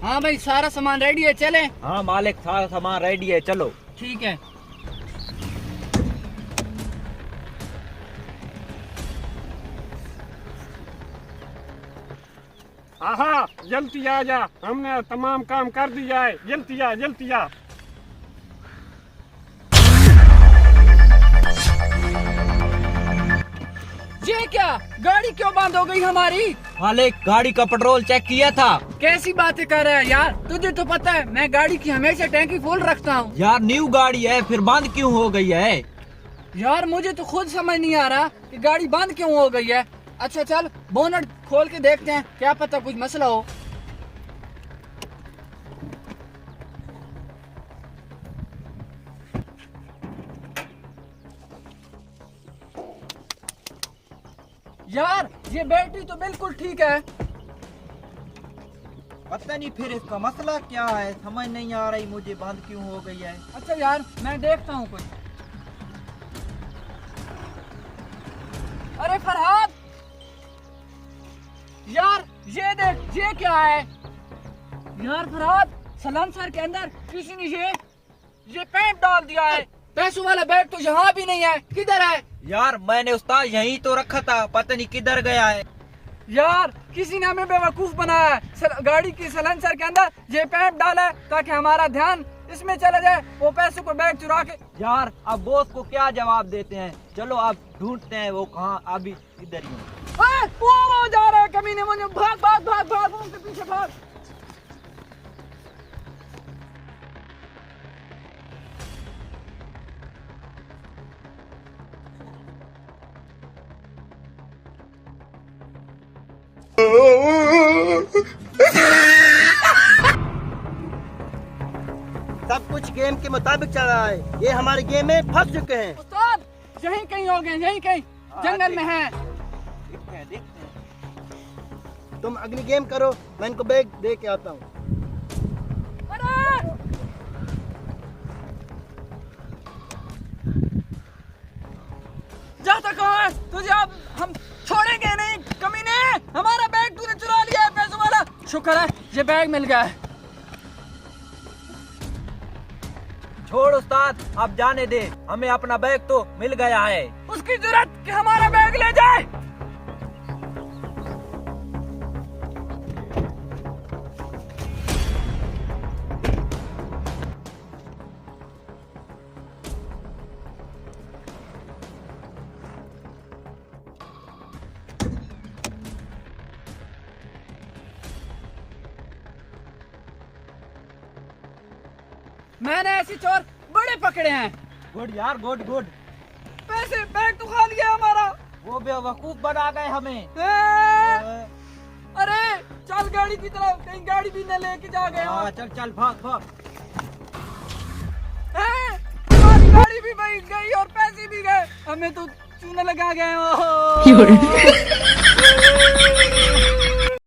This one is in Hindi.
हाँ भाई, सारा सामान रेडी है, चले। हाँ मालिक, सारा सामान रेडी है, चलो। ठीक है। हाँ, जल्दी आ जा, हमने तमाम काम कर दिया है, जल्दी आ जल्दी आ। ये क्या, गाड़ी क्यों बंद हो गई हमारी? मालिक, गाड़ी का पेट्रोल चेक किया था। कैसी बातें कर रहा है यार, तुझे तो पता है मैं गाड़ी की हमेशा टैंकी फुल रखता हूँ। यार न्यू गाड़ी है, फिर बंद क्यों हो गई है? यार मुझे तो खुद समझ नहीं आ रहा कि गाड़ी बंद क्यों हो गई है। अच्छा चल, बोनट खोल के देखते हैं, क्या पता कुछ मसला हो। यार ये बैटरी तो बिल्कुल ठीक है। पता नहीं फिर इसका मसला क्या है, समझ नहीं आ रही मुझे, बंद क्यों हो गई है। अच्छा यार मैं देखता हूँ कुछ। अरे फरहाद, यार ये देख, ये क्या है? यार फरहाद, सलांसर के अंदर किसी ने ये पेंट डाल दिया है। पैसों वाला बैग तो यहाँ भी नहीं है, किधर है? यार मैंने उस्ताद यहीं तो रखा था, पता नहीं किधर गया है। यार किसी ने हमें बेवकूफ बनाया है। गाड़ी की सलेंसर के अंदर ये पैप डाला है ताकि हमारा ध्यान इसमें चला जाए, वो पैसों को बैग चुरा के। यार अब बॉस को क्या जवाब देते हैं, चलो अब ढूंढते हैं वो कहाँ, अभी इधर ही है। वो जा रहा है कमीने, मुझे भाग भाग भाग भाग, उनके पीछे भाग। सब कुछ गेम के मुताबिक चल रहा है, ये हमारे गेम में फंस चुके हैं। उस्ताद यहीं कहीं हो गए, यहीं कहीं जंगल में है। देखते हैं। तुम अगली गेम करो, मैं इनको बैग दे के आता हूँ। जाता कहाँ है? तुझे अब हम छोड़ेंगे नहीं कमीने, हमारा बैग तूने चुरा लिया है पैसों वाला। शुक्र है ये बैग मिल गया है। छोड़ उस्ताद, अब जाने दे, हमें अपना बैग तो मिल गया है। उसकी जरूरत कि हमारा बैग ले जाए। मैंने ऐसे चोर बड़े पकड़े हैं। गुड यार, गुड गुड। पैसे बैग तो खा लिया हमारा। वो बेवकूफ बना गए हमें। अरे चल गाड़ी की तरफ, कहीं गाड़ी भी न लेके जा गए। हाँ चल चल, भाग भाग। हमारी गाड़ी भी गई और पैसे भी गए, हमें तो चूना लगा गए।